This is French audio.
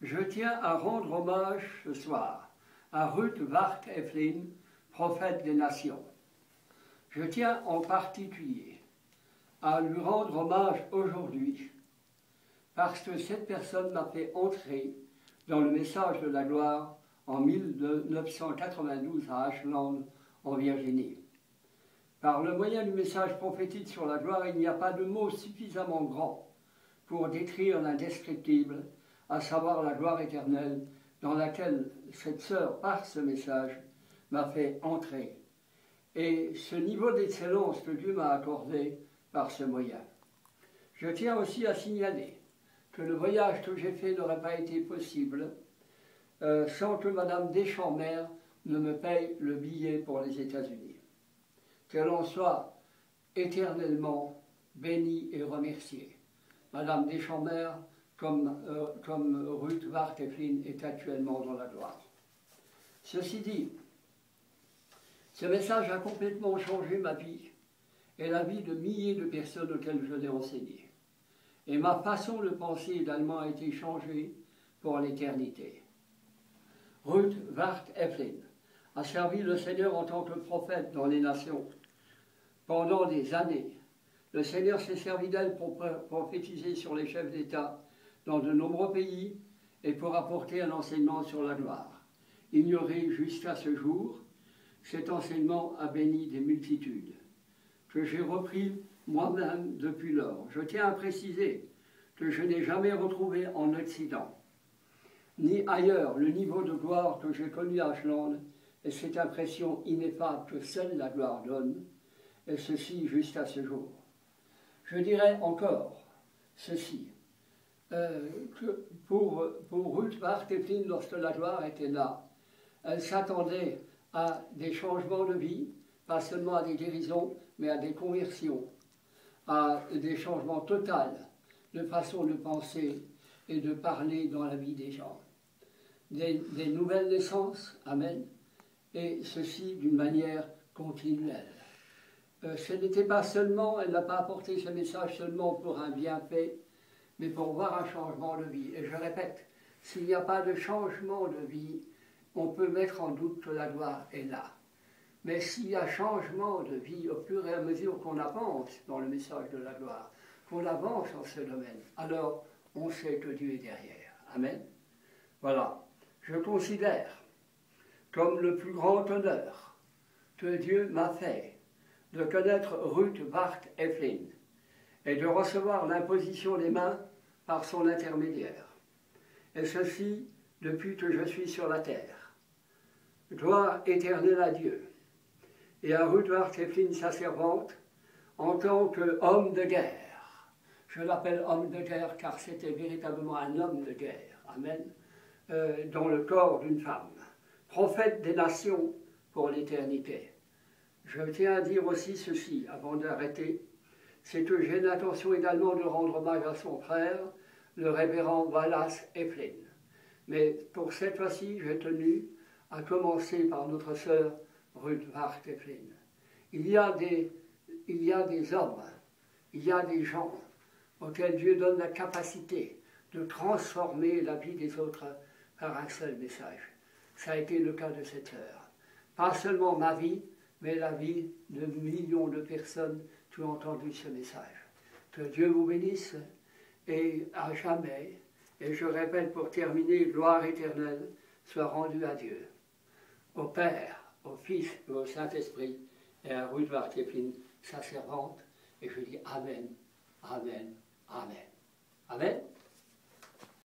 Je tiens à rendre hommage ce soir à Ruth Wart Eflin, prophète des nations. Je tiens en particulier à lui rendre hommage aujourd'hui parce que cette personne m'a fait entrer dans le message de la gloire en 1992 à Ashland, en Virginie. Par le moyen du message prophétique sur la gloire, il n'y a pas de mot suffisamment grand pour décrire l'indescriptible, à savoir la gloire éternelle, dans laquelle cette sœur, par ce message, m'a fait entrer. Et ce niveau d'excellence que Dieu m'a accordé par ce moyen. Je tiens aussi à signaler que le voyage que j'ai fait n'aurait pas été possible sans que Madame Deschamps-Mère ne me paye le billet pour les États-Unis. Qu'elle en soit éternellement bénie et remerciée. Madame Deschamps-Mère, comme Ruth Wart Eflin, est actuellement dans la gloire. Ceci dit, ce message a complètement changé ma vie et la vie de milliers de personnes auxquelles je l'ai enseigné. Et ma façon de penser également a été changée pour l'éternité. Ruth Wart Eflin a servi le Seigneur en tant que prophète dans les nations. Pendant des années, le Seigneur s'est servi d'elle pour prophétiser sur les chefs d'État dans de nombreux pays et pour apporter un enseignement sur la gloire. Ignoré jusqu'à ce jour, cet enseignement a béni des multitudes, que j'ai repris moi-même depuis lors. Je tiens à préciser que je n'ai jamais retrouvé en Occident, ni ailleurs, le niveau de gloire que j'ai connu à Ashland et cette impression ineffable que seule la gloire donne, et ceci jusqu'à ce jour. Je dirais encore ceci, que pour Ruth Wart Eflin, lorsque la gloire était là, elle s'attendait à des changements de vie, pas seulement à des guérisons, mais à des conversions, à des changements totaux de façon de penser et de parler dans la vie des gens. Des nouvelles naissances, amen, et ceci d'une manière continuelle. Ce n'était pas seulement, elle n'a pas apporté ce message seulement pour un bienfait, mais pour voir un changement de vie. Et je répète, s'il n'y a pas de changement de vie, on peut mettre en doute que la gloire est là. Mais s'il y a changement de vie au fur et à mesure qu'on avance dans le message de la gloire, qu'on avance en ce domaine, alors on sait que Dieu est derrière. Amen. Voilà. Je considère comme le plus grand honneur que Dieu m'a fait de connaître Ruth Wart Eflin et de recevoir l'imposition des mains par son intermédiaire. Et ceci depuis que je suis sur la terre. Gloire éternelle à Dieu et à Ruth Wart Eflin, sa servante, en tant qu'homme de guerre. Je l'appelle homme de guerre car c'était véritablement un homme de guerre, amen, dans le corps d'une femme, prophète des nations pour l'éternité. Je tiens à dire aussi ceci, avant d'arrêter, c'est que j'ai l'intention également de rendre hommage à son frère, le révérend Wallace Eflin. Mais pour cette fois-ci, j'ai tenu à commencer par notre sœur Ruth Wart Eflin. Il y a des hommes, il y a des gens auxquels Dieu donne la capacité de transformer la vie des autres par un seul message. Ça a été le cas de cette sœur. Pas seulement ma vie, mais la vie de millions de personnes qui ont entendu ce message. Que Dieu vous bénisse et à jamais. Et je répète pour terminer, gloire éternelle soit rendue à Dieu, au Père, au Fils et au Saint-Esprit, et à Ruth Wart Eflin, sa servante. Et je dis Amen, Amen, Amen. Amen.